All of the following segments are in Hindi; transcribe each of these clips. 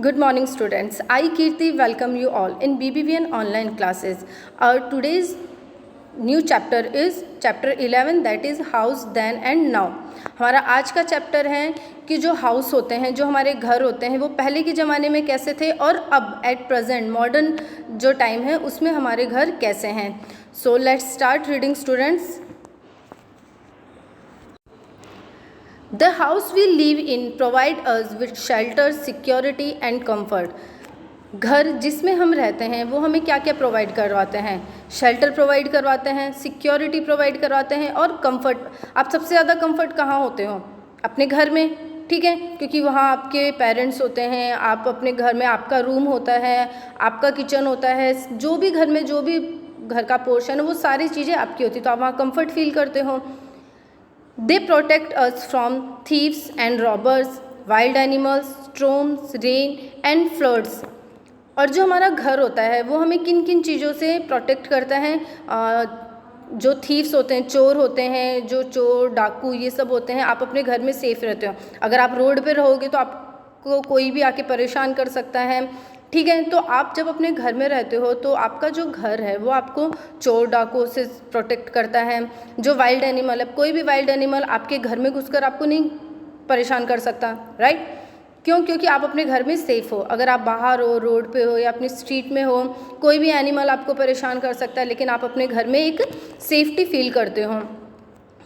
Good morning, students. I, Kirti, welcome you all in BBVN online classes. Our today's new chapter is chapter 11, that is house then and now. हमारा आज का चैप्टर है कि जो हाउस होते हैं, जो हमारे घर होते हैं, वो पहले के ज़माने में कैसे थे और अब एट प्रेजेंट मॉडर्न जो टाइम है उसमें हमारे घर कैसे हैं. So let's start reading students. The house we live in provide us with shelter, security and comfort. घर जिसमें हम रहते हैं वो हमें क्या क्या प्रोवाइड करवाते हैं. शेल्टर प्रोवाइड करवाते हैं, सिक्योरिटी प्रोवाइड करवाते हैं और कंफर्ट. आप सबसे ज़्यादा कंफर्ट कहाँ होते हो? अपने घर में, ठीक है, क्योंकि वहाँ आपके पेरेंट्स होते हैं. आप अपने घर में आपका रूम होता है, आपका किचन होता है, जो भी घर में जो भी घर का पोर्शन है वो सारी चीज़ें आपकी होती, तो आप वहाँ कंफर्ट फील करते हो. They protect us from thieves and robbers, wild animals, storms, rain and floods. और जो हमारा घर होता है वो हमें किन किन चीज़ों से प्रोटेक्ट करता है. जो थीव्स होते हैं, चोर होते हैं, जो चोर डाकू ये सब होते हैं, आप अपने घर में सेफ़ रहते हो. अगर आप रोड पे रहोगे तो आपको कोई भी आके परेशान कर सकता है, ठीक है. तो आप जब अपने घर में रहते हो तो आपका जो घर है वो आपको चोर डाकुओं से प्रोटेक्ट करता है. जो वाइल्ड एनिमल है, कोई भी वाइल्ड एनिमल आपके घर में घुसकर आपको नहीं परेशान कर सकता, राइट. क्यों? क्योंकि आप अपने घर में सेफ़ हो. अगर आप बाहर हो, रोड पे हो या अपनी स्ट्रीट में हो, कोई भी एनिमल आपको परेशान कर सकता है, लेकिन आप अपने घर में एक सेफ्टी फील करते हो.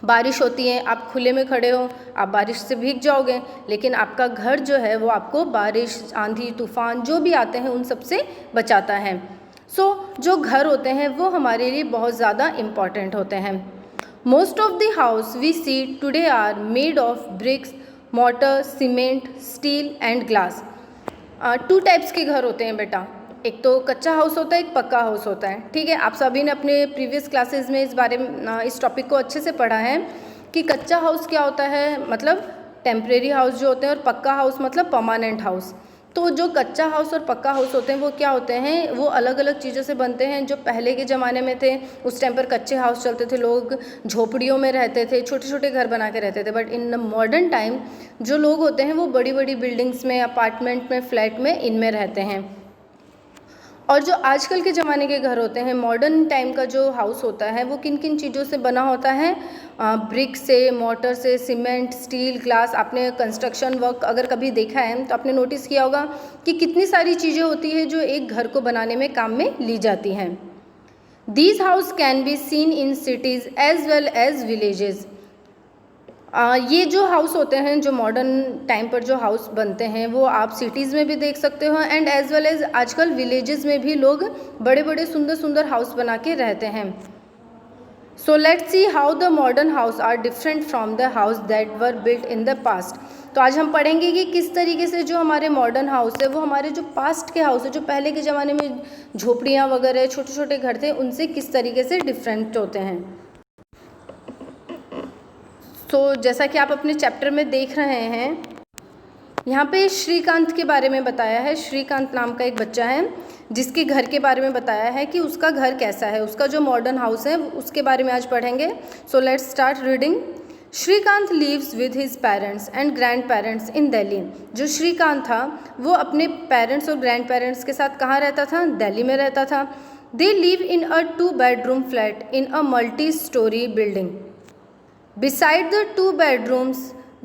बारिश होती है, आप खुले में खड़े हो, आप बारिश से भीग जाओगे, लेकिन आपका घर जो है वो आपको बारिश, आंधी, तूफान जो भी आते हैं उन सब से बचाता है. सो जो घर होते हैं वो हमारे लिए बहुत ज़्यादा इम्पॉर्टेंट होते हैं. Most of the house we see today are made of bricks, mortar, cement, steel and glass. 2 types के घर होते हैं बेटा. एक तो कच्चा हाउस होता है, एक पक्का हाउस होता है, ठीक है. आप सभी ने अपने प्रीवियस क्लासेस में इस बारे में इस टॉपिक को अच्छे से पढ़ा है कि कच्चा हाउस क्या होता है, मतलब टेम्परेरी हाउस जो होते हैं, और पक्का हाउस मतलब परमानेंट हाउस. तो जो कच्चा हाउस और पक्का हाउस होते हैं वो क्या होते हैं, वो अलग अलग चीज़ों से बनते हैं. जो पहले के ज़माने में थे उस टाइम पर कच्चे हाउस चलते थे, लोग झोपड़ियों में रहते थे, छोटे छोटे घर बना के रहते थे. But in the modern time जो लोग होते हैं वो बड़ी बड़ी बिल्डिंग्स में, अपार्टमेंट में, फ्लैट में, इनमें रहते हैं. और जो आजकल के ज़माने के घर होते हैं, मॉडर्न टाइम का जो हाउस होता है वो किन किन चीज़ों से बना होता है. ब्रिक से, मोटर से, सीमेंट, स्टील, ग्लास. आपने कंस्ट्रक्शन वर्क अगर कभी देखा है तो आपने नोटिस किया होगा कि कितनी सारी चीज़ें होती है जो एक घर को बनाने में काम में ली जाती हैं. These house can be seen in cities as well as villages. ये जो हाउस होते हैं, जो मॉडर्न टाइम पर जो हाउस बनते हैं वो आप सिटीज़ में भी देख सकते हो एंड एज वेल एज आजकल विलेजेस में भी लोग बड़े बड़े सुंदर सुंदर हाउस बना के रहते हैं. So let's see how the modern house are different from the house that were built in the past. तो आज हम पढ़ेंगे कि किस तरीके से जो हमारे मॉडर्न हाउस है वो हमारे जो पास्ट के हाउस है, जो पहले के ज़माने में झोपड़ियाँ वगैरह छोटे छोटे घर थे, उनसे किस तरीके से डिफरेंट होते हैं. तो जैसा कि आप अपने चैप्टर में देख रहे हैं, यहाँ पे श्रीकांत के बारे में बताया है. श्रीकांत नाम का एक बच्चा है जिसके घर के बारे में बताया है कि उसका घर कैसा है, उसका जो मॉडर्न हाउस है उसके बारे में आज पढ़ेंगे. So let's start reading. Shrikant lives with his parents and grand parents in Delhi. जो श्रीकांत था वो अपने पेरेंट्स और ग्रैंड पेरेंट्स के साथ कहाँ रहता था? दिल्ली में रहता था. They live in a 2 bedroom flat in a multi-story building. Beside the 2 bedrooms,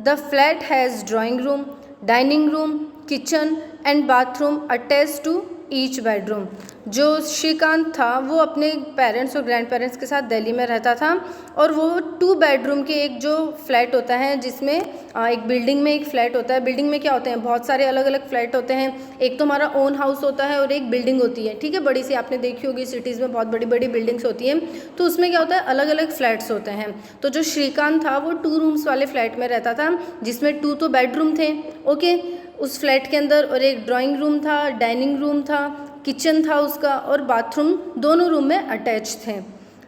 the flat has drawing room, dining room, kitchen and bathroom attached to each bedroom. जो श्रीकांत था वो अपने पेरेंट्स और ग्रैंड पेरेंट्स के साथ दिल्ली में रहता था और वो 2 bedroom के एक जो फ्लैट होता है, जिसमें एक बिल्डिंग में एक फ्लैट होता है. बिल्डिंग में क्या होते हैं, बहुत सारे अलग अलग फ्लैट होते हैं. एक तो हमारा ओन हाउस होता है और एक बिल्डिंग होती है, ठीक है, बड़ी सी. आपने देखी होगी सिटीज़ में बहुत बड़ी बड़ी बिल्डिंग्स होती हैं, तो उसमें क्या होता है, अलग अलग फ्लैट्स होते हैं. तो जो श्रीकांत था वो 2 rooms वाले फ्लैट में रहता था, जिसमें 2 तो बेडरूम थे, ओके, उस फ्लैट के अंदर, और एक ड्राइंग रूम था, डाइनिंग रूम था, किचन था उसका, और बाथरूम दोनों रूम में अटैच थे.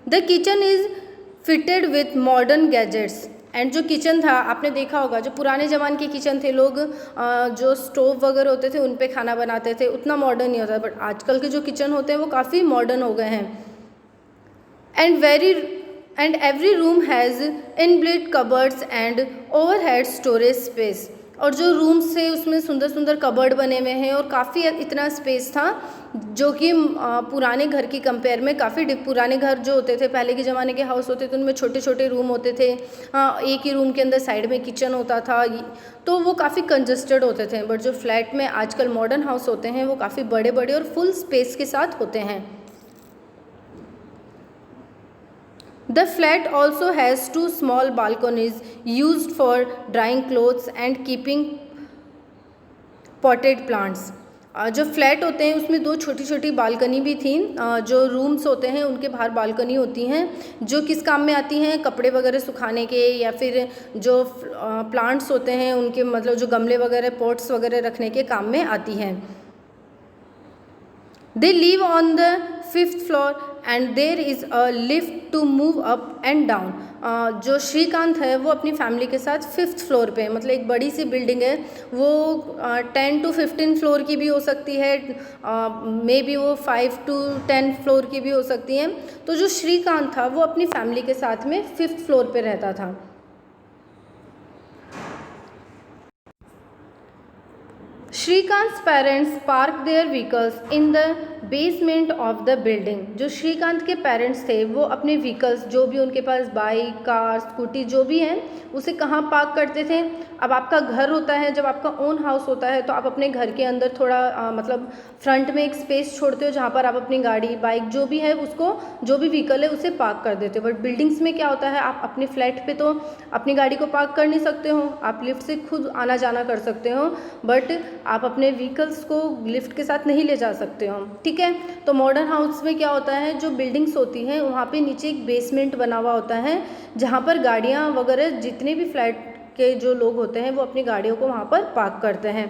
The kitchen is fitted with modern gadgets. And जो किचन था, आपने देखा होगा जो पुराने ज़माने के किचन थे, लोग जो स्टोव वगैरह होते थे उन पे खाना बनाते थे, उतना मॉडर्न नहीं होता. बट आजकल के जो किचन होते हैं वो काफ़ी मॉडर्न हो गए हैं. And every room has inbuilt cupboards and overhead storage space. और जो रूम्स थे उसमें सुंदर सुंदर कबर्ड बने हुए हैं और काफ़ी इतना स्पेस था जो कि पुराने घर की कंपेयर में काफ़ी पुराने घर जो होते थे, पहले के ज़माने के हाउस होते थे, उनमें छोटे छोटे रूम होते थे। एक ही रूम के अंदर साइड में किचन होता था, तो वो काफ़ी कंजस्टेड होते थे। बट जो फ्लैट में आजकल मॉडर्न हाउस होते हैं वो काफ़ी बड़े बड़े और फुल स्पेस के साथ होते हैं। The flat also has 2 small balconies used for drying clothes and keeping potted plants. जो फ्लैट होते हैं उसमें 2 छोटी छोटी बालकनी भी थी। जो रूम्स होते हैं उनके बाहर बालकनी होती हैं जो किस काम में आती हैं, कपड़े वगैरह सुखाने के, या फिर जो प्लांट्स होते हैं उनके मतलब जो गमले वगैरह पॉट्स वगैरह रखने के काम में आती हैं। They live on the 5th floor and there is a lift to move up and down. जो श्रीकांत है वो अपनी फैमिली के साथ 5th फ्लोर पे, मतलब एक बड़ी सी बिल्डिंग है, वो 10 to 15 फ्लोर की भी हो सकती है, मे बी वो 5 to 10 फ्लोर की भी हो सकती है। तो जो श्रीकांत था वो अपनी फैमिली के साथ में 5th फ्लोर पे रहता था। Shrikant parents park their vehicles in the basement of the building. जो श्रीकांत के पेरेंट्स थे वो अपने व्हीकल्स, जो भी उनके पास बाइक, कार, स्कूटी जो भी हैं, उसे कहाँ पार्क करते थे। अब आपका घर होता है, जब आपका ओन हाउस होता है तो आप अपने घर के अंदर थोड़ा मतलब फ्रंट में एक स्पेस छोड़ते हो जहाँ पर आप अपनी गाड़ी, बाइक जो भी है उसको, जो भी व्हीकल है उसे पार्क कर देते हो। बट बिल्डिंग्स में क्या होता है, आप अपने फ्लैट पे तो अपनी गाड़ी को पार्क कर नहीं सकते हो, आप लिफ्ट से खुद आना जाना कर सकते हो, बट आप अपने व्हीकल्स को लिफ्ट के साथ नहीं ले जा सकते हो। ठीक है, तो मॉडर्न हाउस में क्या होता है, जो बिल्डिंग्स होती हैं वहाँ पे नीचे एक बेसमेंट बना हुआ होता है जहाँ पर गाड़ियाँ वगैरह, जितने भी फ्लैट के जो लोग होते हैं वो अपनी गाड़ियों को वहाँ पर पार्क करते हैं।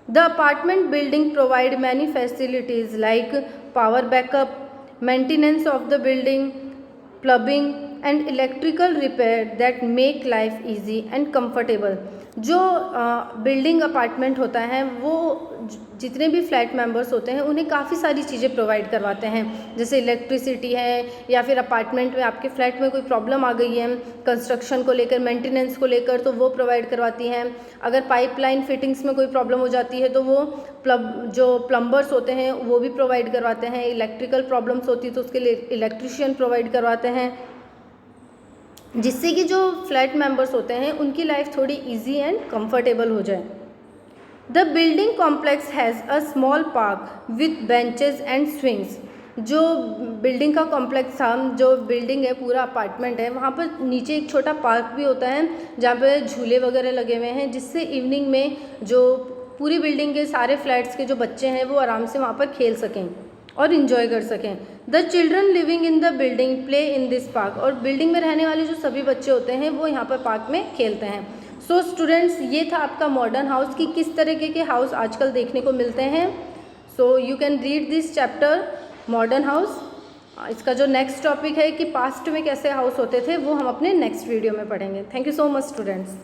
The apartment building provide many facilities like power backup, maintenance of the building, plumbing and electrical repair that make life easy and comfortable. जो बिल्डिंग अपार्टमेंट होता है वो जितने भी फ्लैट मेंबर्स होते हैं उन्हें काफ़ी सारी चीज़ें प्रोवाइड करवाते हैं, जैसे इलेक्ट्रिसिटी है, या फिर अपार्टमेंट में आपके फ्लैट में कोई प्रॉब्लम आ गई है कंस्ट्रक्शन को लेकर, मेंटेनेंस को लेकर, तो वो प्रोवाइड करवाती हैं। अगर पाइपलाइन फिटिंग्स में कोई प्रॉब्लम हो जाती है तो वो जो प्लम्बर्स होते हैं वो भी प्रोवाइड करवाते हैं। इलेक्ट्रिकल प्रॉब्लम्स होती है तो उसके लिए इलेक्ट्रिशियन प्रोवाइड करवाते हैं, जिससे कि जो फ्लैट मेंबर्स होते हैं उनकी लाइफ थोड़ी इजी एंड कंफर्टेबल हो जाए। The building complex has a small park with benches and swings. जो बिल्डिंग का कॉम्प्लेक्स था, जो बिल्डिंग है, पूरा अपार्टमेंट है, वहाँ पर नीचे एक छोटा पार्क भी होता है जहाँ पे झूले वगैरह लगे हुए हैं, जिससे इवनिंग में जो पूरी बिल्डिंग के सारे फ्लैट्स के जो बच्चे हैं वो आराम से वहाँ पर खेल सकें और इन्जॉय कर सकें। The children living in the building play in this park. और बिल्डिंग में रहने वाले जो सभी बच्चे होते हैं वो यहाँ पर पार्क में खेलते हैं। सो स्टूडेंट्स, ये था आपका मॉडर्न हाउस की किस तरीके के हाउस आजकल देखने को मिलते हैं। So you can read this chapter modern house. इसका जो नेक्स्ट टॉपिक है कि पास्ट में कैसे हाउस होते थे वो हम अपने नेक्स्ट वीडियो में पढ़ेंगे। Thank you so much students.